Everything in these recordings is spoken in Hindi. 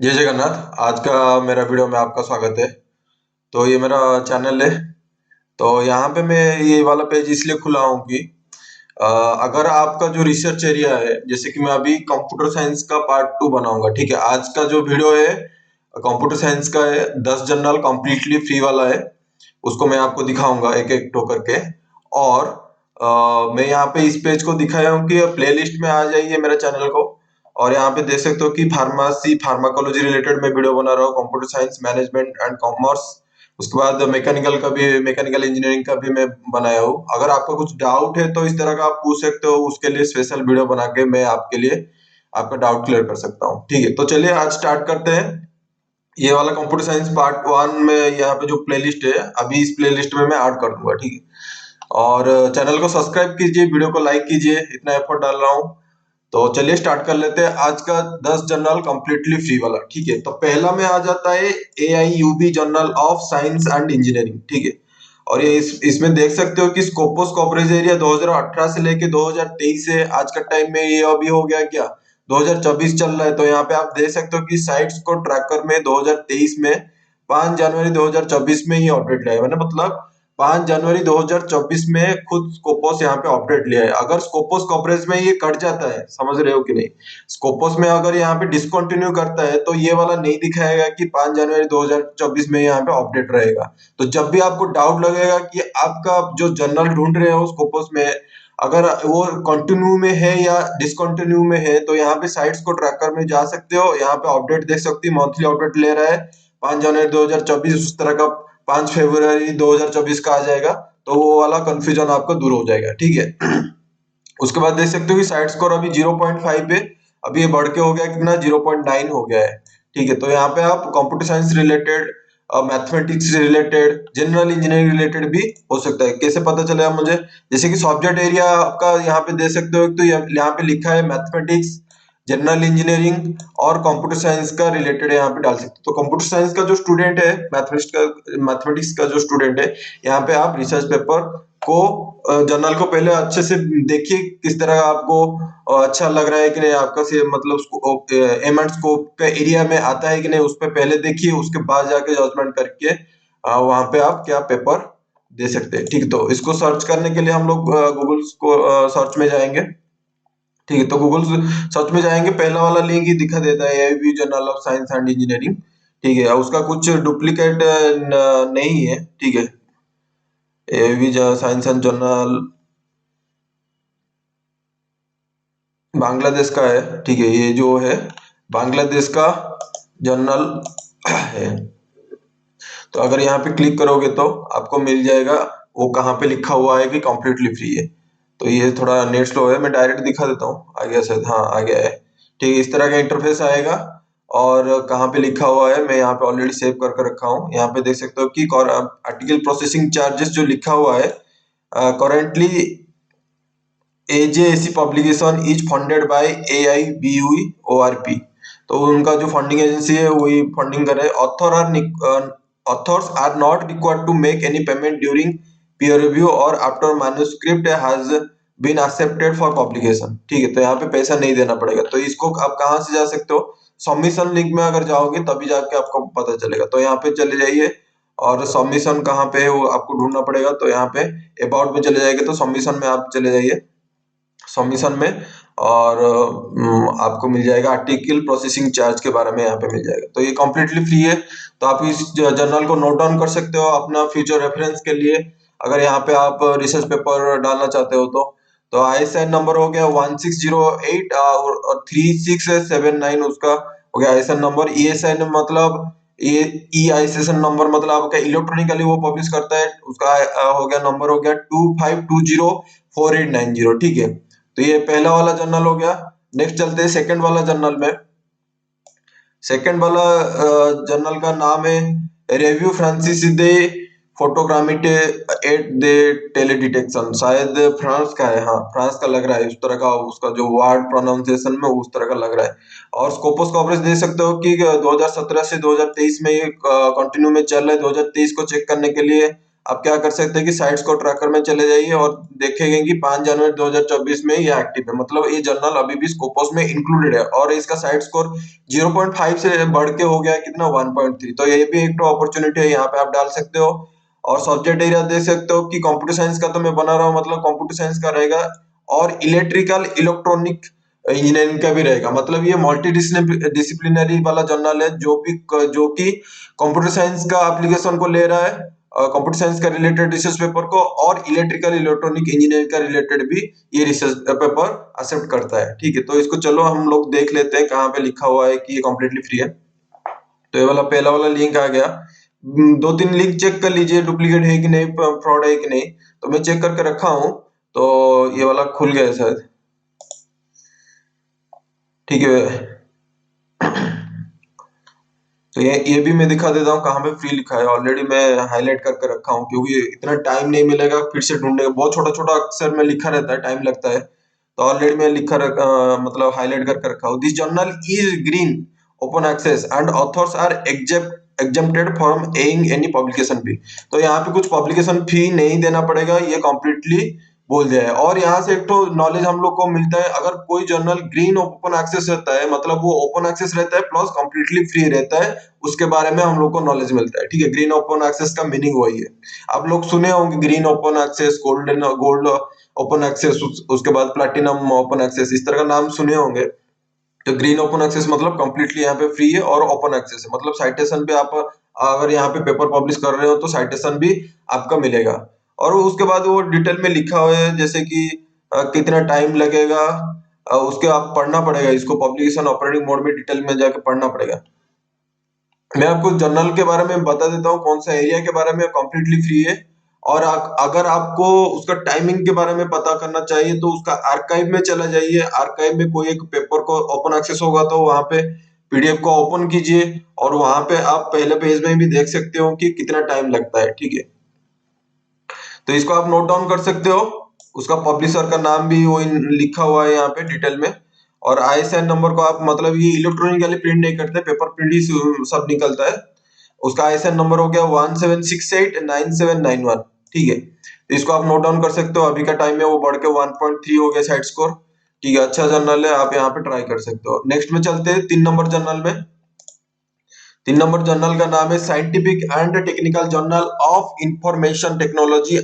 जय जगन्नाथ। आज का मेरा वीडियो में आपका स्वागत है। तो ये मेरा चैनल है। तो यहाँ पे मैं ये वाला पेज इसलिए खुला हूँ कि अ, अगर आपका जो रिसर्च एरिया है, जैसे कि मैं अभी कंप्यूटर साइंस का पार्ट 2 बनाऊंगा। ठीक है, आज का जो वीडियो है कंप्यूटर साइंस का है, 10 जर्नल कंप्लीटली फ्री वाला है। उसको मैं आपको दिखाऊंगा एक एक टो करके। और मैं यहाँ पे इस पेज को दिखाया हूँ कि प्लेलिस्ट में आ जाइए मेरे चैनल को। और यहाँ पे देख सकते हो कि फार्मेसी फार्माकोलॉजी रिलेटेड मैं वीडियो बना रहा हूँ, computer science management and commerce. उसके बाद मैकेनिकल का भी, मैकेनिकल इंजीनियरिंग का भी मैं बनाया हूँ। अगर आपका कुछ डाउट है तो इस तरह का आप पूछ सकते हो, उसके लिए स्पेशल वीडियो बना के मैं आपके लिए आपका डाउट क्लियर कर सकता हूँ। ठीक है, तो चलिए आज स्टार्ट करते हैं। ये वाला कंप्यूटर साइंस पार्ट 1 में यहाँ पे जो प्लेलिस्ट है, अभी इस प्लेलिस्ट में मैं ऐड कर दूंगा। ठीक है, और चैनल को सब्सक्राइब कीजिए, वीडियो को लाइक कीजिए, इतना एफर्ट डाल रहा हूँ। तो चलिए स्टार्ट कर लेते हैं आज का 10 जर्नल कंप्लीटली फ्री वाला। ठीक है, तो पहला में आ जाता है AIUB journal of science and engineering. ठीक है, और ये इसमें देख सकते हो कि स्कोपोस कवरेज एरिया 2018 से लेके 2023 है। आज का टाइम में ये अभी हो गया क्या, 2024 चल रहा है। तो यहाँ पे आप देख सकते हो कि साइट्स को ट्रैकर में 2023 में 5 जनवरी 2024 में ये अपडेट लाया है। मैंने मतलब 5 जनवरी 2024 में खुद स्कोपोस यहाँ पे अपडेट लिया है। अगर स्कोपोस कवरेज में ये कट जाता है, समझ रहे हो कि नहीं, स्कोपोस में अगर यहाँ पे डिसकंटिन्यू करता है तो ये वाला नहीं दिखाएगा कि 5 जनवरी 2024 में यहाँ पे अपडेट रहेगा। तो जब भी आपको डाउट लगेगा कि आपका जो जर्नल ढूंढ रहे हो स्कोपोस में, अगर वो कंटिन्यू में है या डिसकंटिन्यू में है, तो यहाँ पे साइट्स को ट्रैकर में जा सकते हो। यहाँ पे अपडेट देख सकते हो, मंथली अपडेट ले रहा है 5 जनवरी 2024, उस तरह का 5 फरवरी 2024 का आ जाएगा। तो वो वाला कंफ्यूजन आपका दूर हो जाएगा। ठीक है। उसके बाद देख सकते हो कि साइड स्कोर अभी 0.5 पे, अभी ये बढ़ के हो गया कितना, 0.9 हो गया है। ठीक है, तो यहाँ पे आप computer science related, mathematics related, general engineering related भी हो सकता है। कैसे पता चलेगा मुझे, जैसे कि सब्जेक्ट एरिया आपका यहाँ पे दे सकते हो। तो यहाँ पे लिखा है मैथमेटिक्स, जनरल इंजीनियरिंग और कंप्यूटर साइंस का रिलेटेड यहाँ पे डाल सकते हो। तो कंप्यूटर साइंस का जो स्टूडेंट है, मैथमेटिक्स का जो स्टूडेंट है, यहाँ पे आप रिसर्च पेपर को, जर्नल को पहले अच्छे से देखिए, किस तरह आपको अच्छा लग रहा है कि नहीं, आपका से मतलब एम एंड स्कोप का एरिया में आता है कि नहीं, उस पर पहले देखिए। उसके बाद जाके जजमेंट करके वहां पे आप क्या पेपर दे सकते हैं। ठीक है, तो इसको सर्च करने के लिए हम लोग गूगल को सर्च में जाएंगे। ठीक है, तो गूगल सर्च में जाएंगे, पहला वाला लिंक ही दिखा देता है, AIB journal of science and engineering. ठीक है, उसका कुछ डुप्लीकेट नहीं है। ठीक है, AIB science and journal Bangladesh का है। ठीक है, ये जो है बांग्लादेश का जर्नल है। तो अगर यहाँ पे क्लिक करोगे तो आपको मिल जाएगा, वो कहाँ पे लिखा हुआ है कि कम्प्लीटली फ्री है। तो ये थोड़ा नेट स्लो है, मैं डायरेक्ट दिखा देता हूँ। आ गया शायद, हाँ आ गया है। ठीक है, इस तरह का इंटरफेस आएगा। और कहाँ पे लिखा हुआ है, मैं यहाँ पे ऑलरेडी सेव करके रखा हूँ। यहाँ पे देख सकते हो कि आर्टिकल प्रोसेसिंग चार्जेस जो लिखा हुआ है, currently AJAC publication is funded by AIBUE-ORP। तो उनका जो फंडिंग एजेंसी है वही फंडिंग कर रहे हैं। Authors are not required to make any payment during peer review और after manuscript has been accepted for publication. ठीक है, तो यहाँ पे पैसा नहीं देना पड़ेगा। तो इसको आप कहाँ से जा सकते हो, सबमिशन लिंक में अगर जाओगे तभी जाके आपको पता चलेगा। तो यहाँ पे चले जाइए, और सबमिशन कहाँ पे है वो आपको ढूंढना पड़ेगा। तो यहाँ पे अबाउट में चले जाएंगे तो सबमिशन में आप चले जाइए, सबमिशन में। और आपको मिल जाएगा आर्टिकल प्रोसेसिंग चार्ज के बारे में, यहाँ पे मिल जाएगा। तो ये कम्प्लीटली फ्री है। तो आप इस जर्नल को नोट डाउन कर सकते हो अपना फ्यूचर रेफरेंस के लिए, अगर यहाँ पे आप रिसर्च पेपर डालना चाहते हो तो। ISN नंबर हो गया 1608 और 3679, उसका हो गया ISN नंबर। ESN मतलब ये EISN नंबर मतलब आपका इलेक्ट्रॉनिकली वो पब्लिश करता है, उसका हो गया नंबर, हो गया 25204890। ठीक है, तो ये पहला वाला जर्नल हो गया। नेक्स्ट चलते हैं सेकंड वाला जर्नल में। सेकंड वाला जर्नल का नाम है रिव्यू फ्रांसिस दे फोटोग्रामिट एट दे टेली डिटेक्शन। शायद फ्रांस का है, हाँ फ्रांस का लग रहा है, उस तरह का उसका जो वर्ड प्रोनाउंसिएशन में उस तरह का लग रहा है। और स्कोपस कवरेज देख सकते हो कि 2017 से 2023 में ये कंटिन्यू में चल रहा है। 2023 को चेक करने के लिए आप क्या कर सकते हैं कि साइट स्कोर ट्रैकर में चले जाइए और देखेंगे कि 5 जनवरी 2024 में ये एक्टिव है, मतलब ये जर्नल अभी भी स्कोपस में इंक्लूडेड है और इसका साइट स्कोर 0.5 से बढ़ के हो गया है कितना 1.3। तो ये भी एक तो अपॉर्चुनिटी है, यहाँ पे आप डाल सकते हो। और सब्जेक्ट एरिया देख सकते हो कि कंप्यूटर साइंस का तो मैं बना रहा हूँ, मतलब कंप्यूटर साइंस का रहेगा और इलेक्ट्रिकल इलेक्ट्रॉनिक इंजीनियरिंग का भी रहेगा, मतलब ये मल्टी डिसिप्लिनरी वाला जर्नल है जो कि कंप्यूटर साइंस का एप्लीकेशन को ले रहा है, कंप्यूटर साइंस का रिलेटेड रिसर्च पेपर को, और इलेक्ट्रिकल इलेक्ट्रॉनिक इंजीनियरिंग का रिलेटेड भी ये रिसर्च पेपर एक्सेप्ट करता है। ठीक है, तो इसको चलो हम लोग देख लेते हैं कहाँ पे लिखा हुआ है कि ये कम्प्लीटली फ्री है। तो ये वाला पहला वाला लिंक आ गया। 2-3 लिंक चेक कर लीजिए डुप्लीकेट है कि नहीं, फ्रॉड है कि नहीं। तो मैं चेक करके रखा हूँ, तो ये वाला खुल गया है शायद। ठीक है, तो ये भी मैं दिखा देता हूँ कहाँ पे फ्री लिखा है। ऑलरेडी मैं हाईलाइट करके रखा हूँ क्योंकि इतना टाइम नहीं मिलेगा फिर से ढूंढने का, बहुत छोटा छोटा अक्षर में लिखा रहता है, टाइम लगता है। तो ऑलरेडी मैं मतलब हाईलाइट करके रखा हूँ। This journal is green open access and authors are exempted from paying any publication fee. तो यहाँ पे कुछ पब्लिकेशन फी नहीं देना पड़ेगा, ये कम्प्लीटली बोल दिया है। और यहाँ से एक तो नॉलेज हम लोग को मिलता है, अगर कोई जर्नल ग्रीन ओपन एक्सेस रहता है मतलब वो ओपन एक्सेस रहता है प्लस कंप्लीटली फ्री रहता है, उसके बारे में हम लोग को नॉलेज मिलता है। ठीक है, ग्रीन ओपन एक्सेस का मीनिंग वही है। आप लोग सुने होंगे green open access, gold open access, उसके बाद प्लैटिनम ओपन एक्सेस, इस तरह का नाम सुने होंगे। तो ग्रीन ओपन एक्सेस मतलब कंप्लीटली यहाँ पे फ्री है, और ओपन एक्सेस है मतलब साइटेशन पे आप अगर यहाँ पे पेपर पब्लिश कर रहे हो तो साइटेशन भी आपका मिलेगा। और उसके बाद वो डिटेल में लिखा हुआ है जैसे कि कितना टाइम लगेगा, उसके आप पढ़ना पड़ेगा इसको, पब्लिकेशन ऑपरेटिंग मोड में डिटेल में जाके पढ़ना पड़ेगा। मैं आपको जर्नल के बारे में बता देता हूँ, कौन सा एरिया के बारे में कंप्लीटली फ्री है। और अगर आपको उसका टाइमिंग के बारे में पता करना चाहिए तो उसका आर्काइव में चला जाइए। आर्काइव में कोई एक पेपर को ओपन एक्सेस होगा तो वहां पे पीडीएफ को ओपन कीजिए और वहां पे आप पहले पेज में भी देख सकते हो कि कितना टाइम लगता है। ठीक है, तो इसको आप नोट डाउन कर सकते हो। उसका पब्लिशर का नाम भी वो लिखा हुआ है यहाँ पे डिटेल में। और आईएसआईएन नंबर को आप मतलब ये इलेक्ट्रॉनिकली प्रिंट नहीं करते, पेपर प्रिंट ही सब निकलता है। उसका आईएसआईएन नंबर हो गया 17689791। ठीक है, तो इसको आप नोट डाउन कर सकते हो। अभी का टाइम में वो बढ़ के 1.3 हो गया साइट स्कोर। ठीक है, अच्छा जर्नल है, आप यहाँ पे ट्राई कर सकते हो। नेक्स्ट में चलते हैं 3 नंबर जर्नल में। 3 नंबर जर्नल का नाम है scientific and technical journal of information technology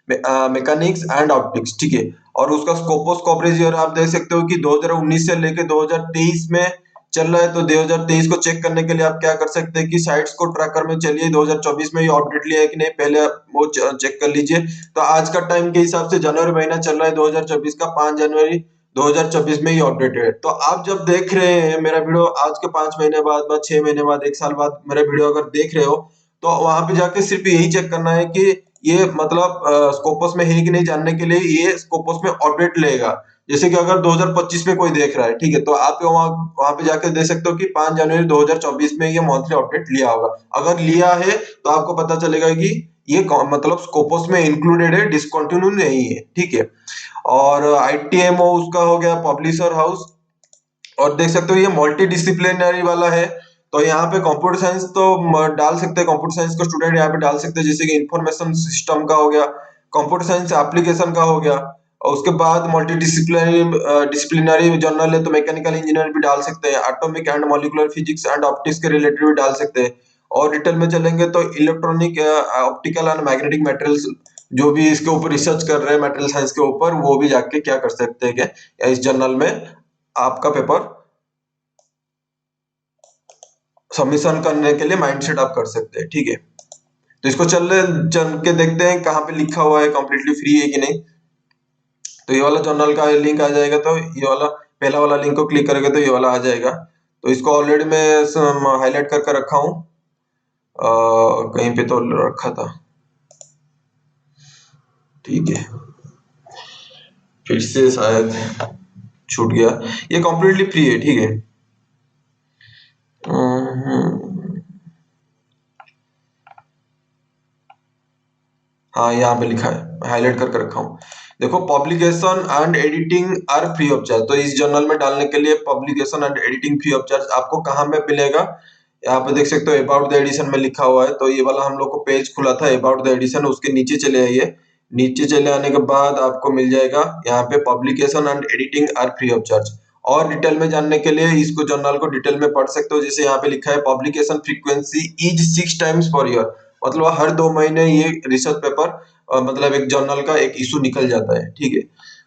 mechanics and optics. ठीक है, और उसका स्कोपोस कवरेज ईयर आप देख सकते हो कि 2019 से लेके 2023 में चल रहा है। तो 2023 को चेक करने के लिए आप क्या कर सकते हैं कि साइट्स को ट्रैकर में चलिए, 2024 में ये अपडेट लिया है कि नहीं पहले वो चेक कर लीजिए। तो आज का टाइम के हिसाब से जनवरी महीना चल रहा है 2024 का, 5 जनवरी 2024 में ही अपडेटेड है। तो आप जब देख रहे हैं मेरा वीडियो आज के 5 महीने बाद 6 महीने बाद 1 साल बाद मेरा वीडियो अगर देख रहे हो, तो वहां पे जाके सिर्फ यही चेक करना है कि ये मतलब स्कोपस में है कि नहीं, जानने के लिए ये स्कोपस में अपडेट लेगा। जैसे कि अगर 2025 में कोई देख रहा है, ठीक है, तो आप वहां वहां पे जाके देख सकते हो कि 5 जनवरी 2024 में ये मंथली अपडेट लिया होगा। अगर लिया है तो आपको पता चलेगा कि ये मतलब स्कोपस में इंक्लूडेड है, डिसकंटिन्यू नहीं है। ठीक है, और आईटीएमओ उसका हो गया पब्लिशर हाउस। और देख सकते हो ये मल्टी डिसिप्लिनरी वाला है। तो यहाँ पे कंप्यूटर साइंस तो डाल सकते हैं, कंप्यूटर साइंस का स्टूडेंट यहाँ पे डाल सकते हैं, जैसे कि इंफॉर्मेशन सिस्टम का हो गया, कंप्यूटर साइंस एप्लीकेशन का हो गया। और उसके बाद मल्टी डिसिप्लिनरी जर्नल है तो मैकेनिकल इंजीनियर भी डाल सकते हैं, atomic and molecular physics and optics के रिलेटेड भी डाल सकते हैं। और डिटेल में चलेंगे तो electronic optical and magnetic materials, जो भी इसके ऊपर रिसर्च कर रहे हैं मटेरियल साइंस के ऊपर, वो भी जाके क्या कर सकते हैं कि इस जर्नल में आपका पेपर सबमिशन करने के लिए माइंडसेट आप कर सकते हैं। ठीक है, तो इसको चल के देखते हैं कहाँ पे लिखा हुआ है कंप्लीटली फ्री है कि नहीं। तो ये वाला जर्नल का लिंक आ जाएगा, तो ये वाला पहला वाला लिंक को क्लिक करेंगे तो ये वाला आ जाएगा। तो इसको ऑलरेडी मैं हाईलाइट करके रखा हूँ, कहीं पे तो रखा था। ठीक है, फिर से शायद छूट गया। ये कंप्लीटली फ्री है। ठीक है, हाँ यहाँ पे लिखा है, हाईलाइट करके रखा हूँ। देखो publication and editing are free of charge. तो इस जर्नल में डालने के लिए publication and editing free of charge आपको कहाँ पे मिलेगा, यहाँ पे देख सकते हो अबाउट द एडिशन में लिखा हुआ है। तो ये वाला हम लोग को पेज खुला था अबाउट द एडिशन, उसके नीचे चले आइए। नीचे चले आने के बाद आपको मिल जाएगा यहाँ पे publication and editing are free of charge. और डिटेल में जानने के लिए इसको जर्नल को डिटेल में पढ़ सकते हो। जैसे यहाँ पे लिखा है publication frequency is 6 times per year, मतलब हर 2 महीने ये रिसर्च पेपर मतलब एक जर्नल का एक इशू निकल जाता है, ठीक है।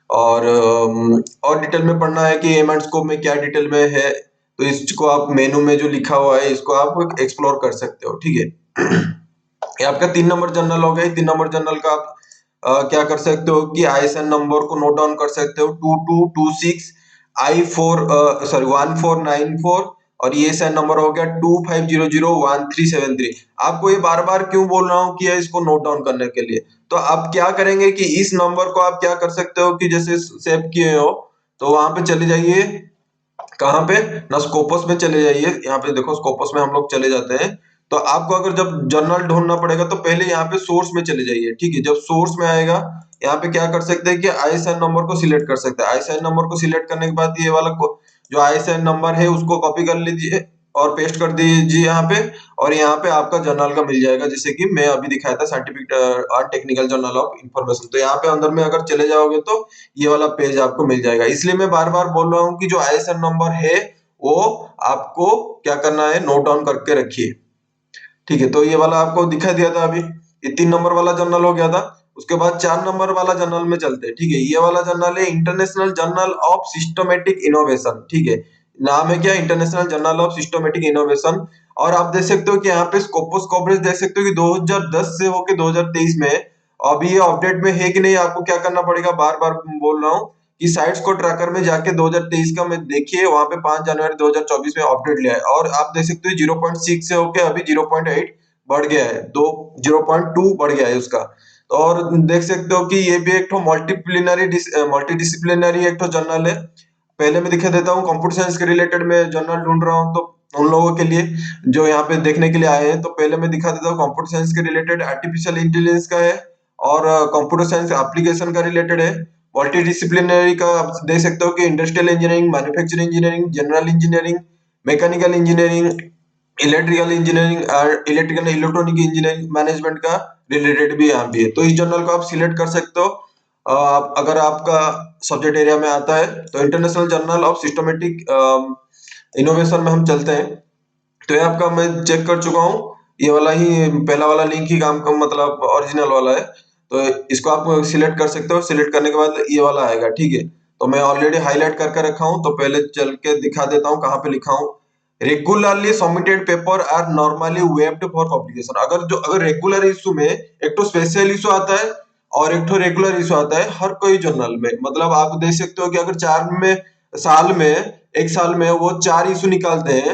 और डिटेल में पढ़ना है कि एम एंड स्कोप में क्या डिटेल में है, तो इसको आप मेनू में जो लिखा हुआ है इसको आप एक्सप्लोर कर सकते हो, ठीक है। ये आपका 3 नंबर जर्नल हो गया। 3 नंबर जर्नल का आप क्या कर सकते हो कि आईएसएन नंबर को नोट डाउन कर सकते हो 2226I4 और ये एसएन नंबर हो गया 25001373। आपको ये बार बार क्यों बोल रहा हूँ कि इसको नोट डाउन करने के लिए, तो आप क्या करेंगे कि इस नंबर को आप क्या कर सकते हो कि जैसे सेव किए हो तो वहां पे चले जाइए, कहाँ पे ना स्कोपस में चले जाइए। यहाँ पे देखो स्कोपस में हम लोग चले जाते हैं। तो आपको अगर जब जर्नल ढूंढना पड़ेगा तो पहले यहाँ पे सोर्स में चले जाइए, ठीक है। जब सोर्स में आएगा यहाँ पे क्या कर सकते हैं कि आईएसएन नंबर को सिलेक्ट कर सकते हैं। आईएसएन नंबर को सिलेक्ट करने के बाद ये वाला जो आईएसएन नंबर है उसको कॉपी कर लीजिए और पेस्ट कर दीजिए यहाँ पे। और यहाँ पे आपका जर्नल का मिल जाएगा, जैसे कि मैं अभी दिखाया था सर्टिफिकेट और टेक्निकल जर्नल ऑफ इंफॉर्मेशन। तो यहाँ पे अंदर में अगर चले जाओगे तो ये वाला पेज आपको मिल जाएगा। इसलिए मैं बार बार बोल रहा हूँ कि जो आईएसएन नंबर है वो आपको क्या करना है, नोट डाउन करके रखिए, ठीक है। तो ये वाला आपको दिखा दिया था अभी, ये 3 नंबर वाला जर्नल हो गया था। उसके बाद 4 नंबर वाला जर्नल में चलते हैं, ठीक है। ये वाला जर्नल है international journal of systematic innovation, ठीक है। नाम है क्या, international journal of systematic innovation. और आप देख सकते हो कि यहाँ पे स्कोपस कवरेज देख सकते हो कि 2010 से होके 2023 में। अभी ये अपडेट में है कि नहीं, आपको क्या करना पड़ेगा, बार बार बोल रहा हूँ कि साइट्स को ट्रैकर में जाके 2023 का में देखिए, वहां पे 5 जनवरी 2024 में अपडेट लिया है। और आप देख सकते हो 0.6 से होके अभी 0.8 बढ़ गया है, 0.2 बढ़ गया है उसका। तो और देख सकते हो कि ये भी एक तो मल्टी डिसिप्लिनरी एक तो जर्नल है। पहले मैं दिखा देता हूँ कंप्यूटर साइंस के रिलेटेड में जर्नल ढूंढ रहा हूँ, तो उन लोगों के लिए जो यहाँ पे देखने के लिए आए हैं, तो पहले मैं दिखा देता हूँ कंप्यूटर साइंस के रिलेटेड आर्टिफिशियल इंटेलिजेंस का है और कंप्यूटर साइंस एप्लीकेशन का रिलेटेड है। मल्टी डिसिप्लिनरी का आप देख सकते हो कि industrial engineering, manufacturing engineering, general engineering, mechanical engineering, electrical engineering और इलेक्ट्रिकल इलेक्ट्रॉनिक इंजीनियरिंग मैनेजमेंट का रिलेटेड भी यहाँ भी है। तो इस जर्नल को आप सिलेक्ट कर सकते हो अगर आपका सब्जेक्ट एरिया में आता है। तो international journal of systematic innovation में हम चलते हैं। तो ये आपका मैं चेक कर चुका हूँ, ये वाला ही पहला वाला लिंक ही काम का मतलब ओरिजिनल वाला है। तो इसको आप सिलेक्ट कर सकते हो। सिलेक्ट करने के बाद ये वाला आएगा, ठीक है। तो मैं ऑलरेडी हाईलाइट करके रखा हूँ, तो पहले चल के दिखा देता हूँ कहाँ पे लिखा हूँ। Regularly submitted paper are normally waived for publication. अगर रेगुलर इशू में एक तो स्पेशल इशू आता है और एक तो रेगुलर इशू आता है हर कोई जर्नल में। मतलब आप देख सकते हो कि अगर एक साल में वो 4 इशू निकालते हैं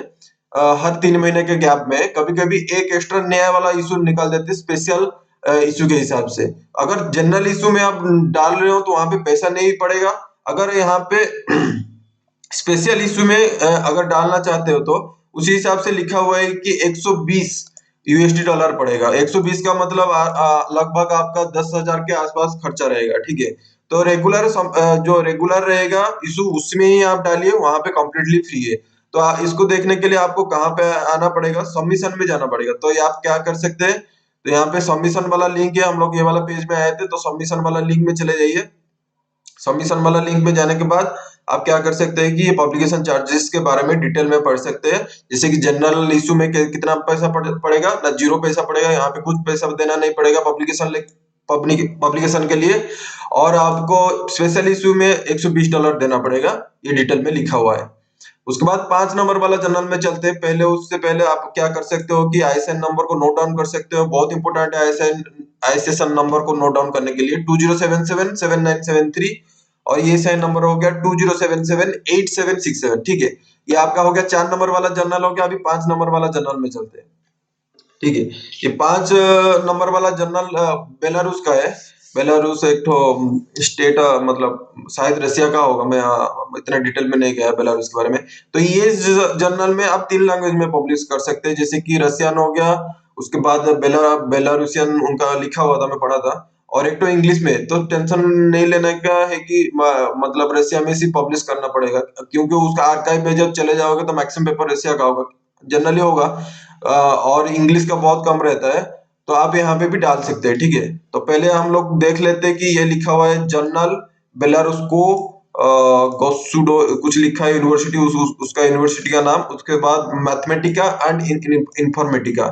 हर 3 महीने के गैप में। कभी कभी एक एक्स्ट्रा नया वाला इशू निकाल देते हैं स्पेशल इशू के हिसाब से। अगर जनरल इशू में आप डाल रहे हो तो वहां पे पैसा नहीं पड़ेगा। अगर यहाँ पे स्पेशल इशू में अगर डालना चाहते हो तो उसी हिसाब से लिखा हुआ है कि 120 यूएसडी डॉलर पड़ेगा। 120 का मतलब लगभग आपका 10,000 के आसपास खर्चा रहेगा, ठीक है। तो जो रेगुलर रहेगा इशू उसमें ही आप डालिए, वहां पे कम्प्लीटली फ्री है। तो इसको देखने के लिए आपको कहाँ पे आना पड़ेगा, सबमिशन में जाना पड़ेगा। तो ये आप क्या कर सकते हैं, तो यहाँ पे सबमिशन वाला लिंक है। हम लोग ये वाला पेज में आए थे, तो सबमिशन वाला लिंक में चले जाइए। सबमिशन वाला लिंक में जाने के बाद आप क्या कर सकते हैं कि ये पब्लिकेशन चार्जेस के बारे में डिटेल में पढ़ सकते हैं। जैसे कि जनरल इशू में कितना पैसा पड़ेगा ना, 0 पैसा पड़ेगा। यहाँ पे कुछ पैसा देना नहीं पड़ेगा पब्लिकेशन के लिए। और आपको स्पेशल इशू में $120 देना पड़ेगा, ये डिटेल में लिखा हुआ है। उसके बाद 5 नंबर वाला जर्नल में चलते हैं। पहले उससे पहले आप क्या कर सकते हो कि आईएसएन नंबर को नोट डाउन कर सकते हो। बहुत इंपॉर्टेंट है आईएसएन नंबर को नोट डाउन करने के लिए 20777973। और ये साइन नंबर हो गया 20778767, ठीक है। ये आपका हो गया 4 नंबर वाला जर्नल हो गया। अभी 5 नंबर वाला जर्नल में चलते हैं, ठीक है। ये 5 नंबर वाला जर्नल बेलारूस का है। बेलारूस एक तो स्टेट मतलब शायद रसिया का होगा, मैं इतना डिटेल में नहीं गया बेलारूस के बारे में। तो ये जर्नल में आप 3 लैंग्वेज में पब्लिश कर सकते हैं, जैसे कि रसियन हो गया, उसके बाद बेलारूसियन उनका लिखा हुआ था, मैं पढ़ा था। और एक तो इंग्लिश में। तो टेंशन नहीं लेने का है कि मतलब रसिया में से पब्लिश करना पड़ेगा, क्योंकि उसका आर्काइव में जब चले जाओगे तो मैक्सिमम पेपर रसिया का होगा। जनरली होगा, और इंग्लिश का बहुत कम रहता है, तो आप यहाँ पे भी डाल सकते हैं। ठीक है, तो पहले हम लोग देख लेते हैं कि ये लिखा हुआ है जनरल बेलारुस्को गोसुडो कुछ लिखा है यूनिवर्सिटी, उसका यूनिवर्सिटी का नाम, उसके बाद मैथमेटिका एंड इंफॉर्मेटिका,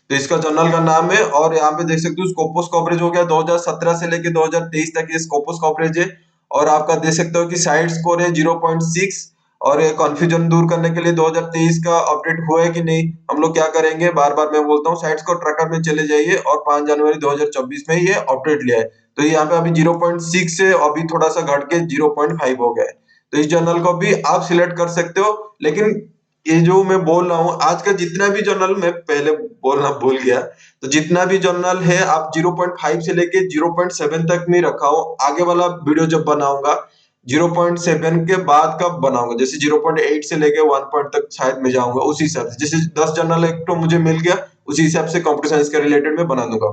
तो इसका जनरल का नाम है। और यहाँ पे देख सकते हो स्कोपस कवरेज हो गया 2017 से लेके 2023 तक ये स्कोपस कवरेज है। और आपका देख सकते हो कि साइड स्कोर है 0.6। और ये कंफ्यूजन दूर करने के लिए 2023 का अपडेट हुआ है कि नहीं, हम लोग क्या करेंगे, बार बार मैं बोलता हूँ, साइड स्कोर ट्रैकर में चले जाइए और 5 जनवरी 2024 में ये अपडेट लिया है। तो यहाँ पे अभी 0.6 से अभी थोड़ा सा घट के 0.5 हो गया है। तो इस जर्नल को भी आप सिलेक्ट कर सकते हो। लेकिन ये जो मैं बोल रहा हूँ आज का जितना भी जर्नल, मैं पहले बोलना भूल गया, तो जितना भी जर्नल है आप 0.5 से लेके 0.7 तक में रखा हो। आगे वाला वीडियो जब बनाऊंगा 0.7 के बाद का बनाऊंगा, जैसे 0.8 से लेके 1 पॉइंट तक शायद मैं जाऊंगा, उसी हिसाब से जैसे 10 जर्नल एक तो मुझे मिल गया, उसी हिसाब से कंप्यूटर साइंस के रिलेटेड में बना दूंगा।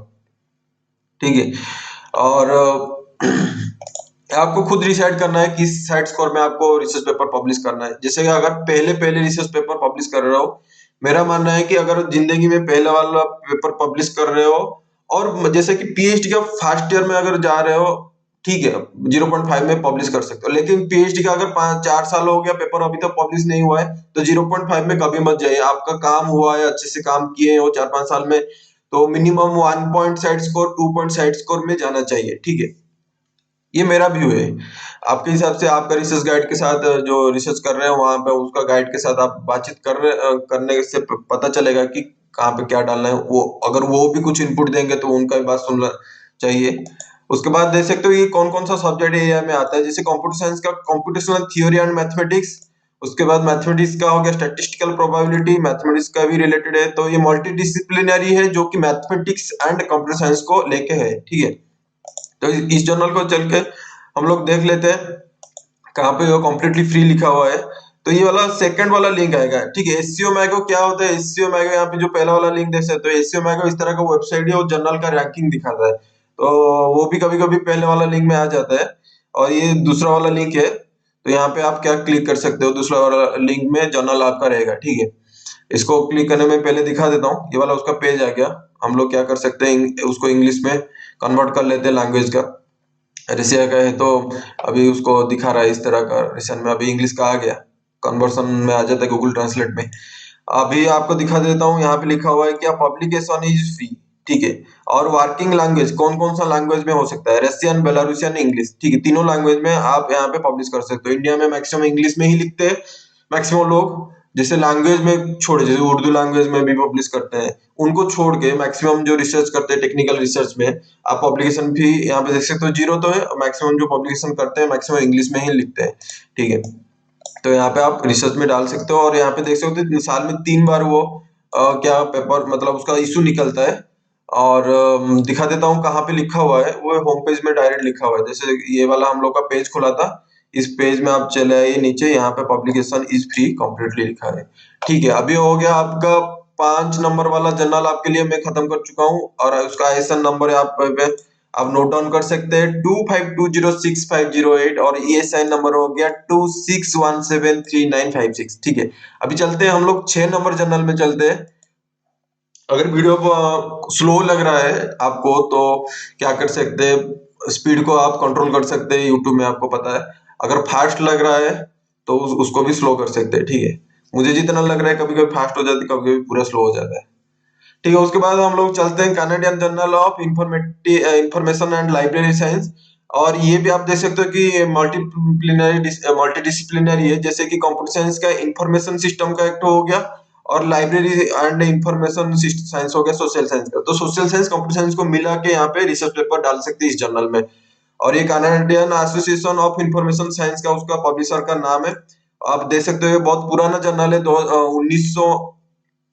ठीक है, और आपको खुद डिसाइड करना है किस साइड स्कोर में आपको रिसर्च पेपर पब्लिश करना है। जैसे कि अगर पहले पहले रिसर्च पेपर पब्लिश कर रहे हो, मेरा मानना है कि अगर जिंदगी में पहला वाला पेपर पब्लिश कर रहे हो, और जैसे कि पीएचडी का फर्स्ट ईयर में अगर जा रहे हो, ठीक है 0.5 में पब्लिश कर सकते हो। लेकिन पीएचडी का अगर 5-4 साल हो गया, पेपर अभी तक पब्लिश नहीं हुआ है, तो 0.5 में कभी मत जाइए। आपका काम हुआ है, अच्छे से काम किए हो 4-5 साल में, तो minimum 1 point side score, 2 point side score में जाना चाहिए। ठीक है, ये मेरा व्यू है। आपके हिसाब से आपका रिसर्च गाइड के साथ जो रिसर्च कर रहे हो वहां पे उसका गाइड के साथ आप बातचीत करने से पता चलेगा कि कहाँ पे क्या डालना है। वो अगर वो भी कुछ इनपुट देंगे तो उनका भी बात सुनना चाहिए। उसके बाद देख सकते हो ये कौन कौन सा सब्जेक्ट एरिया में आता है, जैसे कंप्यूटर साइंस का कंप्यूटेशनल थ्योरी एंड मैथमेटिक्स। उसके बाद मैथमेटिक्स का हो गया स्टैटिस्टिकल प्रोबेबिलिटी, मैथमेटिक्स का भी रिलेटेड है, तो ये मल्टी डिसिप्लिनरी है जो कि मैथमेटिक्स एंड कंप्यूटर साइंस को लेके है। ठीक है, तो इस जर्नल को चल के हम लोग देख लेते हैं कहाँ पे वो कम्प्लीटली फ्री लिखा हुआ है। तो ये वाला सेकंड वाला लिंक आएगा। ठीक है, एससीओ मैगो क्या होता है, एससीओ मैगो यहाँ पे जो पहला वाला लिंक देख सकते हो, एससीओ मैगो इस तरह का वेबसाइट है, वो जर्नल का रैंकिंग दिखाता है, तो वो भी कभी कभी पहले वाला लिंक में आ जाता है। और ये दूसरा वाला लिंक है, तो यहाँ पे आप क्या क्लिक कर सकते हो, दूसरा वाला लिंक में जर्नल आपका रहेगा। ठीक है, इसको क्लिक करने में पहले दिखा देता हूँ, ये वाला उसका पेज आ गया। हम लोग क्या कर सकते हैं, उसको इंग्लिश में कन्वर्ट कर लेते हैं लैंग्वेज का। रसिया का है तो अभी उसको दिखा रहा है इस तरह का, रशियन में अभी इंग्लिश का आ गया, कन्वर्सन में आ जाता है गूगल ट्रांसलेट में। अभी आपको दिखा देता हूँ, यहाँ पे लिखा हुआ है कि पब्लिकेशन इज फ्री। ठीक है, और वर्किंग लैंग्वेज कौन कौन सा लैंग्वेज में हो सकता है, रशियन, बेलारूसियन, इंग्लिश। ठीक है, तीनों लैंग्वेज में आप यहाँ पे पब्लिश कर सकते हो। इंडिया में मैक्सिमम इंग्लिश में ही लिखते हैं मैक्सिमम लोग, जैसे लैंग्वेज में छोड़े, जैसे उर्दू लैंग्वेज में भी पब्लिश करते हैं, उनको छोड़ के मैक्सिमम जो रिसर्च करते हैं टेक्निकल रिसर्च में, आप पब्लिकेशन भी यहाँ पे देख सकते हो, जीरो तो है, मैक्सिमम जो पब्लिकेशन करते हैं मैक्सिमम इंग्लिश में ही लिखते हैं। ठीक है, तो यहाँ पे आप रिसर्च में डाल सकते हो। और यहाँ पे देख सकते हो साल में 3 बार वो क्या पेपर मतलब उसका इशू निकलता है। और दिखा देता हूँ कहाँ पे लिखा हुआ है, वो होम पेज में डायरेक्ट लिखा हुआ है। जैसे ये वाला हम लोग का पेज खुला था, इस पेज में आप चले आइए नीचे, यहाँ पे पब्लिकेशन इज फ्री कम्प्लीटली लिखा है। ठीक है, अभी हो गया आपका 5 नंबर वाला जर्नल आपके लिए मैं खत्म कर चुका हूँ, और उसका आईएसएन नंबर है आप नोट डाउन कर सकते हैं 25206508, और ईएसआई नंबर हो गया 26173956। ठीक है, अभी चलते हैं हम लोग 6 नंबर जर्नल में चलते हैं। अगर वीडियो स्लो लग रहा है आपको तो क्या कर सकते हैं, स्पीड को आप कंट्रोल कर सकते हैं, यूट्यूब में आपको पता है। अगर फास्ट लग रहा है तो उसको भी स्लो कर सकते हैं। ठीक है, मुझे जितना लग रहा है कभी कभी फास्ट हो जाती है, कभी कभी पूरा स्लो हो जाता है। ठीक है, उसके बाद हम लोग चलते हैं Canadian journal of information and library science. और ये भी आप देख सकते हो कि मल्टी डिसिप्लिनरी है, जैसे कि कंप्यूटर साइंस का इंफॉर्मेशन सिस्टम का एक हो गया, और लाइब्रेरी एंड इंफॉर्मेशन साइंस हो गया सोशल साइंस का। तो सोशल साइंस कंप्यूटर साइंस को मिला के यहाँ पे रिसर्च पेपर डाल सकते हैं इस जर्नल में। और ये Canadian association of information science का उसका पब्लिशर का नाम है। आप देख सकते हो ये बहुत पुराना जर्नल है,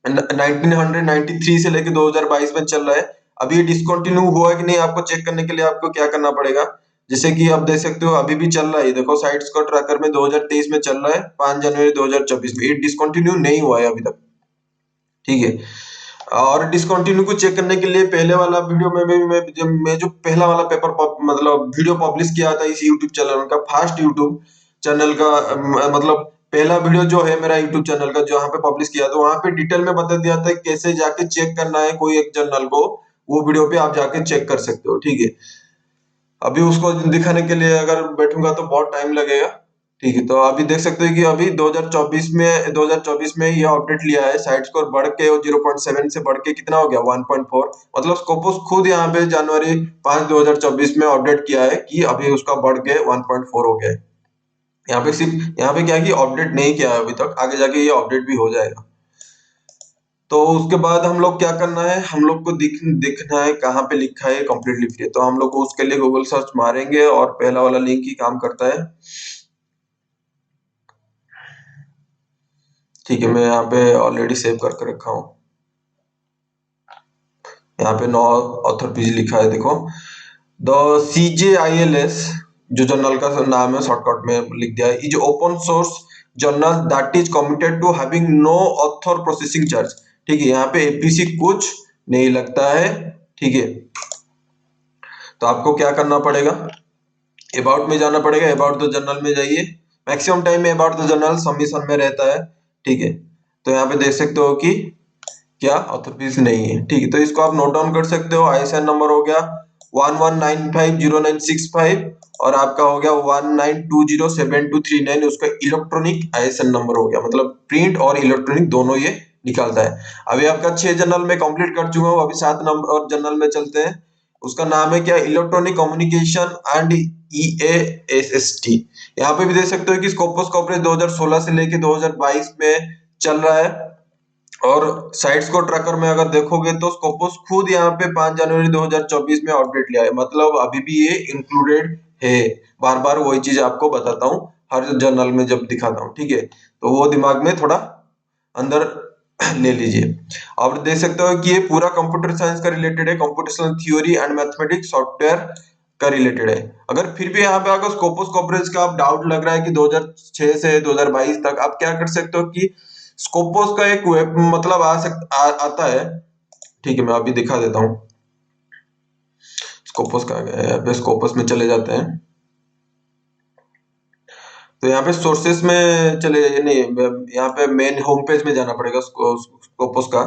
1993 से लेके 2022 में चल रहा है। अभी ये डिसकंटिन्यू हुआ है कि नहीं, आपको चेक करने के लिए आपको क्या करना पड़ेगा, जैसे कि आप देख सकते हो अभी भी चल रहा है, देखो साइट्स का ट्रैकर में 2023 में चल रहा है, 5 जनवरी 2024 में, ये डिसकंटिन्यू नहीं हुआ है अभी तक। ठीक है, और डिसकंटिन्यू को चेक करने के लिए पहले वाला वीडियो में जब मैं जो पहला वाला पेपर मतलब वीडियो पब्लिश किया था इस यूट्यूब चैनल का, फास्ट यूट्यूब चैनल का मतलब पहला वीडियो जो है मेरा यूट्यूब चैनल का, जो यहाँ पे पब्लिश किया, तो वहां पे डिटेल में बता दिया था कैसे जाके चेक करना है कोई एक जर्नल को। वो वीडियो पे आप जाके चेक कर सकते हो, ठीक है। अभी उसको दिखाने के लिए अगर बैठूंगा तो बहुत टाइम लगेगा, ठीक है। तो अभी देख सकते हो कि अभी 2024 में ये अपडेट लिया है, साइड स्कोर बढ़ के 0.7 से बढ़ के कितना हो गया 1.4। मतलब स्कोपोस खुद यहाँ पे जनवरी 5 2024 में अपडेट किया है कि अभी उसका बढ़ के 1.4 हो गया है। यहाँ पे सिर्फ यहाँ पे क्या है कि अपडेट नहीं किया है अभी तक, आगे जाके ये अपडेट भी हो जाएगा। तो उसके बाद हम लोग क्या करना है, हम लोग को दिखना है कहाँ पे लिखा है कंप्लीटली फ्री। तो हम लोग को उसके लिए गूगल सर्च मारेंगे और पहला वाला लिंक ही काम करता है, ठीक है। मैं यहाँ पे ऑलरेडी सेव करके रखा हूँ। यहाँ पे नो ऑथर पेज लिखा है, देखो द CJILS जो जर्नल का नाम है, शॉर्टकट में लिख दिया है, is open source journal that is committed to having no author processing charge, ठीक है। यहाँ पे APC कुछ नहीं लगता है, ठीक है। तो आपको क्या करना पड़ेगा, अबाउट में जाना पड़ेगा, अबाउट द जर्नल में जाइए। मैक्सिमम टाइम में अबाउट द जर्नल सबमिशन में रहता है, ठीक है। तो यहाँ पे देख सकते हो कि क्या ऑथर फीस नहीं है, ठीक है। तो इसको आप नोट डाउन कर सकते हो। ISN नंबर हो गया 11950965 और आपका हो गया 19207239, उसका इलेक्ट्रॉनिक ISN नंबर हो गया, मतलब प्रिंट और इलेक्ट्रॉनिक दोनों ये निकालता है। अभी आपका 6 जनरल में कंप्लीट कर चुका हूँ, अभी 7 नंबर और जनरल में चलते हैं। उसका नाम है क्या, इलेक्ट्रॉनिक कम्युनिकेशन एंड EASST। यहाँ पे भी देख सकते हो कि स्कोपस कवरेज 2016 से लेके 2022 में चल रहा है। और साइट्स को ट्रैकर में अगर देखोगे तो स्कोपस खुद यहाँ पे 5 जनवरी 2024 में अपडेट लिया है, मतलब अभी भी ये इंक्लूडेड है। बार बार वही चीज आपको बताता हूँ हर जर्नल में जब दिखाता हूँ, ठीक है। तो वो दिमाग में थोड़ा अंदर ले लीजिए। आप देख सकते हो कि ये पूरा कंप्यूटर साइंस का रिलेटेड है, computational theory and mathematics software का रिलेटेड है। अगर फिर भी यहाँ पे अगर स्कोपस कवरेज का आप डाउट लग रहा है कि 2006 से 2022 तक, आप क्या कर सकते हो कि स्कोपोस का एक वेब मतलब आता है, ठीक है। मैं अभी दिखा देता हूँ स्कोपोस का है। स्कोपोस में चले जाते हैं, तो यहाँ पे सोर्सेस में चले जाइए, नहीं यहाँ पे मेन होम पेज में जाना पड़ेगा स्कोपोस का।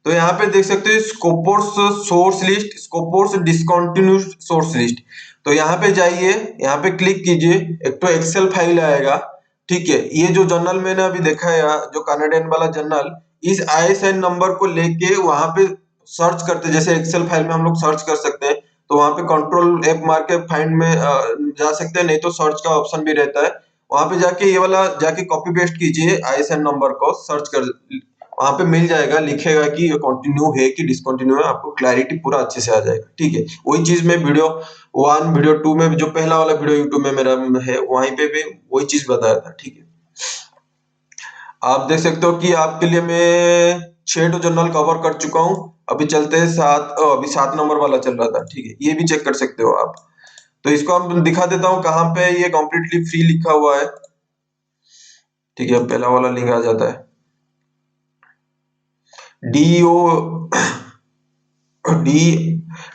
तो यहाँ पे देख सकते हो Scopus source list, Scopus discontinued source list. तो यहाँ पे जाइए, यहाँ पे क्लिक कीजिए, एक तो एक्सेल फाइल आएगा, ठीक है। ये जो जर्नल मैंने अभी देखा है, जो कनाडियन वाला जर्नल, इस ISN नंबर को लेके वहां पे सर्च करते, जैसे एक्सेल फाइल में हम लोग सर्च कर सकते हैं, तो वहां पे कंट्रोल F मार के फाइंड में जा सकते हैं, नहीं तो सर्च का ऑप्शन भी रहता है। वहां पे जाके ये वाला जाके कॉपी पेस्ट कीजिए, ISN नंबर को सर्च कर, वहां पे मिल जाएगा, लिखेगा कि ये कंटिन्यू है कि डिसकंटिन्यू है, आपको क्लैरिटी पूरा अच्छे से आ जाएगा, ठीक है। वही चीज में वीडियो 1 वीडियो 2 में, जो पहला वाला वीडियो यूट्यूब में मेरा है, वहीं पे भी वही चीज बताया था, ठीक है। आप देख सकते हो कि आपके लिए मैं 6 जर्नल कवर कर चुका हूँ। अभी चलते हैं अभी 7 नंबर वाला चल रहा था, ठीक है। ये भी चेक कर सकते हो आप। तो इसको हम दिखा देता हूँ कहाँ पे ये कम्प्लीटली फ्री लिखा हुआ है, ठीक है। पहला वाला लिंक आ जाता है DO D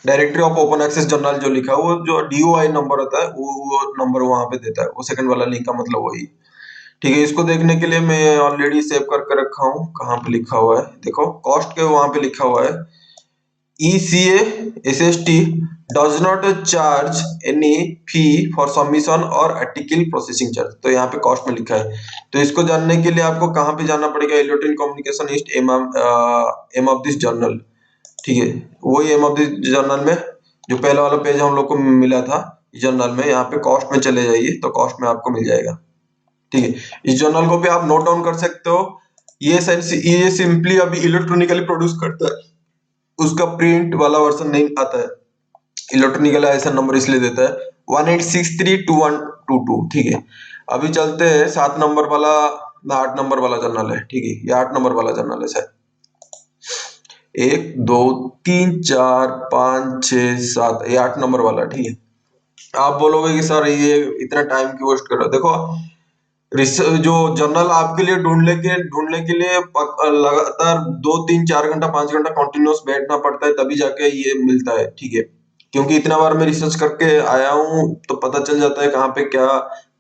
directory of open access journal जो लिखा है, वो जो DOI नंबर होता है, वो नंबर वहां पे देता है, वो सेकंड वाला लिंक का मतलब वही, ठीक है। इसको देखने के लिए मैं ऑलरेडी सेव करके रखा हूँ। कहाँ पे लिखा हुआ है, देखो कॉस्ट के वहां पे लिखा हुआ है ECASST does not charge any fee for submission और आर्टिकल प्रोसेसिंग चार्ज। तो यहाँ पे कॉस्ट में लिखा है। तो इसको जानने के लिए आपको कहाँ पे जाना पड़ेगा, electronic communication east m of this journal, ठीक है। वही एम ऑफ दिस जर्नल में जो पहला वाला पेज हम लोग को मिला था जर्नल में, यहाँ पे कॉस्ट में चले जाइए, तो कॉस्ट में आपको मिल जाएगा, ठीक है। इस जर्नल को भी आप नोट डाउन कर सकते हो। ये सिंपली अभी इलेक्ट्रॉनिकली प्रोड्यूस करता है, उसका प्रिंट वाला वर्जन नहीं आता है। इलेक्ट्रॉनिकल ISN नंबर इसलिए देता है 18632122, ठीक है। अभी चलते हैं 7 नंबर वाला, 8 नंबर वाला जर्नल है, ठीक है। ये 8 नंबर वाला जर्नल है शायद, 1 2 3 4 5 6 7, ये 8 नंबर वाला, ठीक है। आप बोलोगे कि सर ये इतना टाइम क्यों वेस्ट कर रहे हो, देखो जो जर्नल आपके लिए ढूंढने के लिए लगातार 2 3 4 घंटा 5 घंटा कंटिन्यूस बैठना पड़ता है, तभी जाके ये मिलता है, ठीक है। क्योंकि इतना बार मैं रिसर्च करके आया हूँ, तो पता चल जाता है कहाँ पे क्या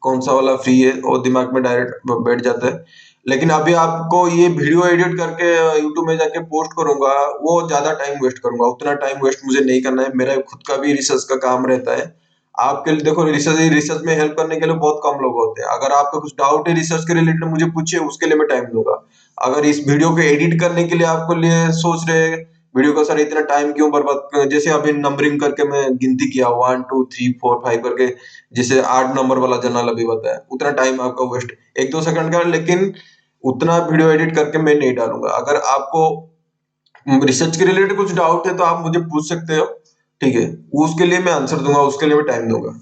कौन सा वाला फ्री है, वो दिमाग में डायरेक्ट बैठ जाता है। लेकिन अभी आपको ये वीडियो एडिट करके यूट्यूब में जाके पोस्ट करूंगा, वो ज्यादा टाइम वेस्ट करूंगा, उतना टाइम वेस्ट मुझे नहीं करना है। मेरा खुद का भी रिसर्च का काम रहता है। आपके लिए देखो, रिसर्च में हेल्प करने के लिए बहुत कम लोग होते हैं। अगर आपका कुछ डाउट है रिसर्च के रिलेटेड, मुझे पूछिए, उसके लिए मैं टाइम दूंगा। अगर इस वीडियो को एडिट करने के लिए आपको लिए सोच रहे हैं वीडियो का सर इतना टाइम क्यों बर्बाद, जैसे अभी नंबरिंग करके मैं गिनती किया 1 2 3 4 5 करके, जैसे 8 नंबर वाला जर्नल अभी बताया, उतना टाइम आपका वेस्ट 1-2 सेकंड का। लेकिन उतना वीडियो एडिट करके मैं नहीं डालूंगा। अगर आपको रिसर्च के रिलेटेड कुछ डाउट है तो आप मुझे पूछ सकते हो, ठीक है, उसके लिए मैं आंसर दूंगा, उसके लिए मैं टाइम दूंगा।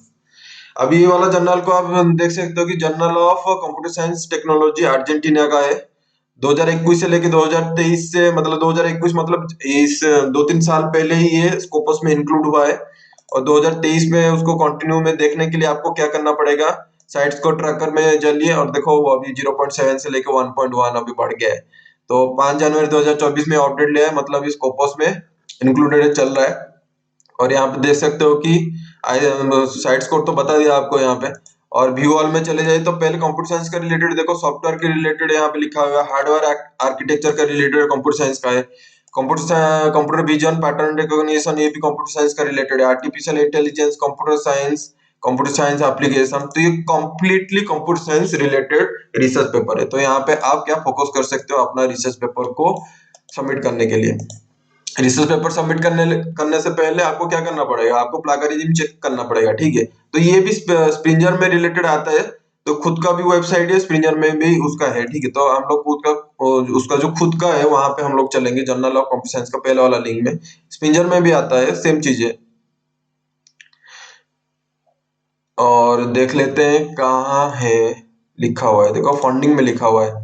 अभी ये वाला जर्नल को आप देख सकते हो कि journal of computer science technology Argentina का है। 2021 से लेके 2023 से, मतलब 2021 मतलब इस 2-3 साल पहले ही ये स्कोपस में इंक्लूड हुआ है। और 2023 में उसको कंटिन्यू में देखने के लिए आपको क्या करना पड़ेगा, साइट्स को ट्रैकर में चलिए और देखो वो अभी 0.7 से लेके 1.1 अभी बढ़ गया है। तो 5 जनवरी 2024 में अपडेट लिया है, मतलब इस स्कोपस में इंक्लूडेड चल रहा है। और यहाँ पे देख सकते हो कि साइट्स कोड तो बता दिया आपको यहाँ पे। और व्यू ऑल में चले जाए तो पहले कंप्यूटर साइंस का रिलेटेड देखो, सॉफ्टवेयर के रिलेटेड यहाँ पे लिखा हुआ है, हार्डवेयर आर्किटेक्चर का रिलेटेड कंप्यूटर साइंस का है, कंप्यूटर विजन पैटर्न रिकॉग्निशन ये भी कंप्यूटर साइंस का रिलेटेड है, artificial intelligence computer science application, तो ये completely computer science related research paper है। तो यहाँ पे आप क्या फोकस कर सकते हो अपना रिसर्च पेपर को सबमिट करने के लिए। रिसर्च पेपर सबमिट करने से पहले आपको क्या करना पड़ेगा, आपको प्लागरिज्म चेक करना पड़ेगा, ठीक है। तो ये भी स्प्रिंजर में रिलेटेड आता है। तो खुद का भी वेबसाइट है, स्प्रिंजर में भी उसका है, ठीक है। तो हम लोग खुद का उसका जो खुद का है वहां पे हम लोग चलेंगे, जर्नल ऑफ कंप्यूटर साइंस का पहला वाला लिंक में। स्प्रिंजर में भी आता है, सेम चीज है। और देख लेते हैं कहाँ है लिखा हुआ है, देखो फंडिंग में लिखा हुआ है,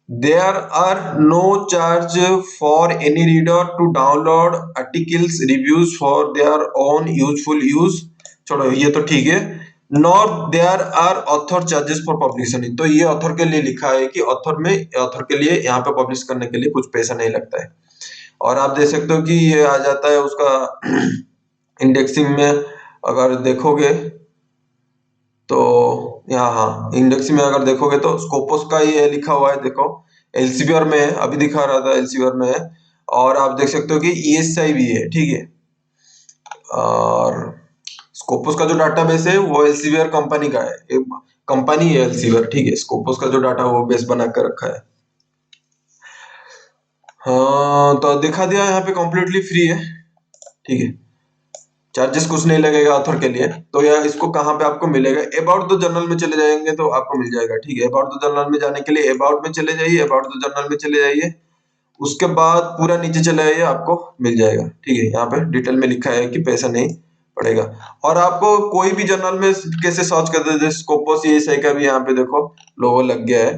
there are no charge for any reader to download articles reviews for their own useful use। छोड़ो ये तो ठीक है। nor there are author charges for publication, तो ये ऑथर के लिए लिखा है कि ऑथर के लिए यहाँ पे पब्लिश करने के लिए कुछ पैसा नहीं लगता है। और आप देख सकते हो कि ये आ जाता है उसका इंडेक्सिंग में। अगर देखोगे तो यहाँ, हाँ, इंडेक्स में अगर देखोगे तो स्कोपस का ये लिखा हुआ है, देखो एल्सेवियर में है, अभी दिखा रहा था एल्सेवियर में है। और आप देख सकते हो कि ईएसआई भी है, ठीक है। और स्कोपस का जो डाटाबेस है वो एल्सेवियर कंपनी का है, एक कंपनी है एल्सेवियर, ठीक है। स्कोपस का जो डाटा वो बेस बना कर रखा है। हाँ, तो दिखा दिया यहाँ पे कंप्लीटली फ्री है, ठीक है। चार्जेस कुछ नहीं लगेगा ऑथर के लिए। तो यह इसको कहाँ पे आपको मिलेगा, अबाउट द जर्नल में चले जाएंगे तो आपको मिल जाएगा, ठीक है। अबाउट द जर्नल में जाने के लिए अबाउट में चले जाइए, अबाउट द जर्नल में चले जाइए, उसके बाद पूरा नीचे चले आइए, आपको मिल जाएगा, ठीक है। यहाँ पे डिटेल में लिखा है कि पैसा नहीं पड़ेगा। और आपको कोई भी जर्नल में कैसे सर्च करते थे, स्कोपस ये सही का भी यहाँ पे देखो लोगो लग गया है।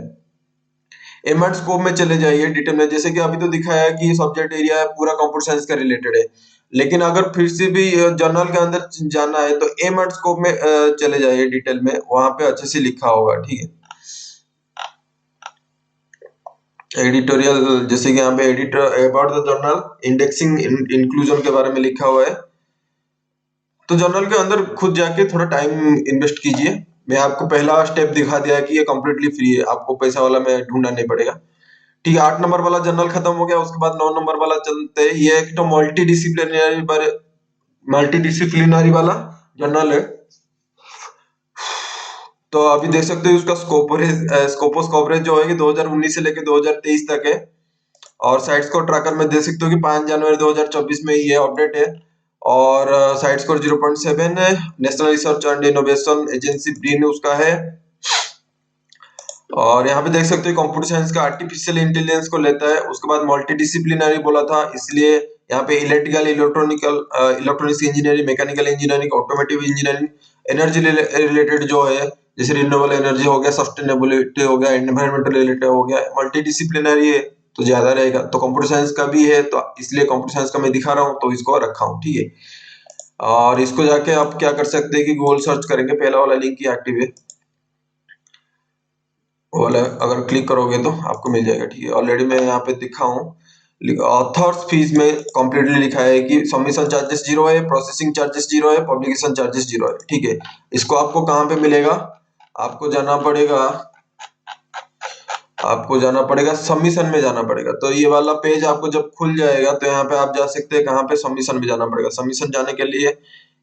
एमएड स्कोप में चले जाइए डिटेल में, जैसे कि अभी तो दिखाया कि सब्जेक्ट एरिया पूरा कंप्यूटर साइंस का रिलेटेड है। लेकिन अगर फिर से भी जर्नल के अंदर जाना है तो एमएड स्कोप में चले जाइए डिटेल में, वहां पे अच्छे से लिखा होगा, ठीक है। एडिटोरियल, जैसे कि यहाँ पे editor about the journal indexing inclusion के बारे में लिखा हुआ है। तो जर्नल के अंदर खुद जाके थोड़ा टाइम इन्वेस्ट कीजिए। मैं आपको पहला स्टेप दिखा दिया कि ये कम्प्लीटली फ्री है, आपको पैसा वाला में ढूंढना नहीं पड़ेगा, ठीक है। 8 नंबर वाला जर्नल खत्म हो गया, उसके बाद 9 नंबर वाला चलते हैं। ये एक तो मल्टी डिसिप्लिनरी वाला जर्नल है। तो अभी देख सकते हो उसका स्कोपस कवरेज जो है 2019 से लेकर 2023 तक है। और साइट्स को ट्रैकर में देख सकते हो कि 5 जनवरी 2024 में ये अपडेट है। और साइट स्कोर 0.7 है। National research and innovation agency BRIN उसका है। और यहाँ पे देख सकते हो कंप्यूटर साइंस का आर्टिफिशियल इंटेलिजेंस को लेता है। उसके बाद मल्टी डिसिप्लिनरी बोला था, इसलिए यहाँ पे electrical electronics engineering, mechanical engineering, automotive engineering, energy related जो है, जैसे रिन्यूएबल एनर्जी हो गया, सस्टेनेबिलिटी हो गया, एनवायरमेंटल रिलेटेड हो गया, मल्टी डिसिप्लिनरी है तो ज्यादा रहेगा। तो कंप्यूटर साइंस का भी है तो इसलिए कंप्यूटर साइंस का मैं दिखा रहा हूँ तो इसको रखा हूँ, ठीक है। और इसको जाके आप क्या कर सकते हैं कि गूगल सर्च करेंगे, पहला वाला लिंक ही एक्टिव है, वो वाला अगर क्लिक करोगे तो आपको मिल जाएगा, ठीक है। ऑलरेडी मैं यहाँ पे दिखा हूँ, ऑथर्स फीस में कंप्लीटली लिखा है कि सबमिशन चार्जेस 0 है, प्रोसेसिंग चार्जेस 0 है, पब्लिकेशन चार्जेस 0 है, ठीक है। इसको आपको कहाँ पे मिलेगा, आपको जाना पड़ेगा सबमिशन में जाना पड़ेगा। तो ये वाला पेज आपको जब खुल जाएगा तो यहाँ पे आप जा सकते हैं, कहाँ पे, सबमिशन में जाना पड़ेगा। सबमिशन जाने के लिए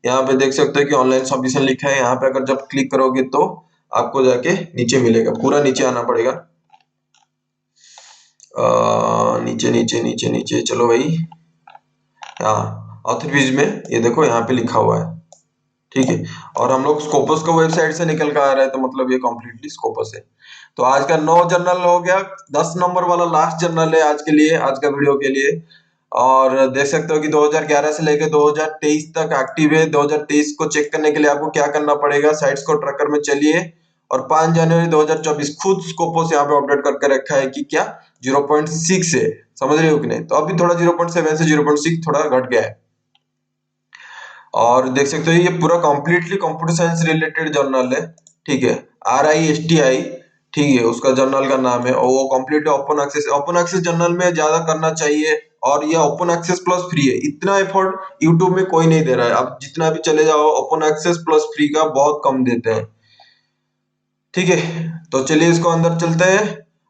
यहाँ पे देख सकते हैं कि ऑनलाइन सबमिशन लिखा है। यहाँ पे अगर जब क्लिक करोगे तो आपको जाके नीचे मिलेगा, पूरा नीचे आना पड़ेगा। नीचे नीचे नीचे नीचे चलो भाई, हाँ ऑथर पेज में ये देखो यहाँ पे लिखा हुआ है, ठीक है। और हम लोग स्कोपस को वेबसाइट से निकल कर आ रहा है, तो मतलब ये कम्प्लीटली स्कोपस है। तो आज का 9 जर्नल हो गया, 10 नंबर वाला लास्ट जर्नल है आज के लिए, आज का वीडियो के लिए। और देख सकते हो कि 2011 से लेकर 2023 तक एक्टिव है। 2023 को चेक करने के लिए आपको क्या करना पड़ेगा, साइट्स को ट्रैकर में चलिए और 5 जनवरी 2024 खुद स्कोपस यहाँ पे अपडेट करके रखा है कि क्या 0.6 है, समझ रहे हो कि नहीं। तो अभी थोड़ा 0.7 से 0.6 थोड़ा घट गया है। और देख सकते हो ये पूरा completely computer science related journal है, ठीक है। RISTI, ठीक है, उसका जर्नल का नाम है। और वो कंप्लीट ओपन एक्सेस जर्नल में ज्यादा करना चाहिए। और ये ओपन एक्सेस प्लस फ्री है, इतना एफर्ट यूट्यूब में कोई नहीं दे रहा है। आप जितना भी चले जाओ, ओपन एक्सेस प्लस फ्री का बहुत कम देते हैं, ठीक है। तो चलिए इसको अंदर चलते हैं।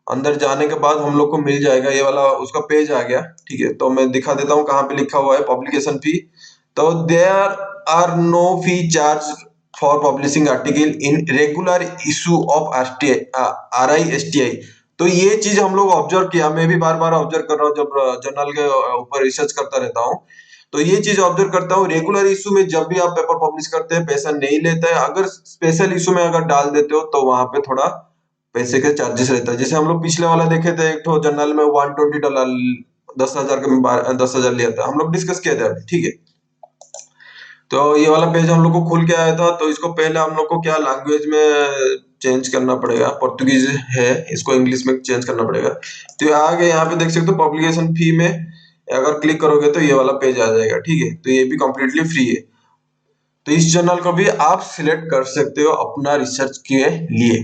अंदर जाने के बाद हम लोग को मिल जाएगा ये वाला उसका पेज आ गया, ठीक है। तो मैं दिखा देता हूँ कहाँ पे लिखा हुआ है पब्लिकेशन फी। तो there are no fee charge for publishing article in regular issue of RISTI। तो ये चीज हम लोग ऑब्जर्व किया, मैं भी बार बार ऑब्जर्व कर रहा हूँ जब जर्नल के ऊपर रिसर्च करता रहता हूँ। तो ये चीज ऑब्जर्व करता हूँ, रेगुलर इशू में जब भी आप पेपर पब्लिश करते हैं पैसा नहीं लेता है। अगर स्पेशल इशू में अगर डाल देते हो तो वहां पे थोड़ा पैसे के चार्जेस रहता है। जैसे हम लोग पिछले वाला देखे थे, एक तो जर्नल में $120 10,000 के 10,000 लिया था, हम लोग डिस्कस किया था, ठीक है। तो ये वाला पेज हम लोग को खुल के आया था। तो इसको पहले हम लोग को क्या लैंग्वेज में चेंज करना पड़ेगा, पोर्तुगीज है, इसको इंग्लिश में चेंज करना पड़ेगा। तो आगे यहाँ पे देख सकते हो पब्लिकेशन फी में अगर क्लिक करोगे तो ये वाला पेज आ जाएगा, ठीक है। तो ये भी कंप्लीटली फ्री है। तो इस जर्नल को भी आप सिलेक्ट कर सकते हो अपना रिसर्च के लिए।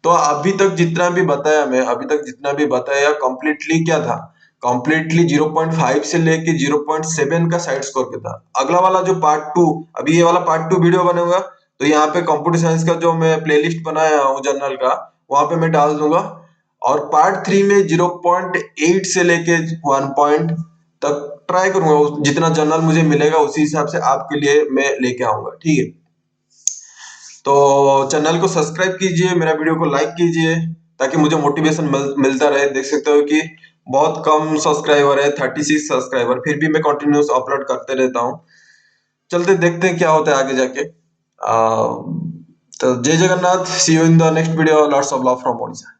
तो अभी तक जितना भी बताया, मैं अभी तक जितना भी बताया कंप्लीटली क्या था, कंप्लीटली 0.5 से लेके 0.7 का साइड स्कोर पे था। अगला वाला जो पार्ट 2, अभी ये वाला पार्ट 2 वीडियो बनेगा, तो यहाँ पे कंप्यूटर साइंस का जो मैं प्लेलिस्ट बनाया हूँ जर्नल का, वहां पे मैं डाल दूंगा। और पार्ट 3 में 0.8 से लेके 1 तक ट्राई करूंगा, जितना जर्नल मुझे मिलेगा उसी हिसाब से आपके लिए मैं लेके आऊंगा, ठीक है। तो चैनल को सब्सक्राइब कीजिए, मेरा वीडियो को लाइक कीजिए, ताकि मुझे मोटिवेशन मिलता रहे। देख सकते हो कि बहुत कम सब्सक्राइबर है, 36 सब्सक्राइबर, फिर भी मैं कंटिन्यूस अपलोड करते रहता हूँ। चलते देखते हैं क्या होता है आगे जाके। तो Jai Jagannath, see you in the next video, lots of love from Odisha.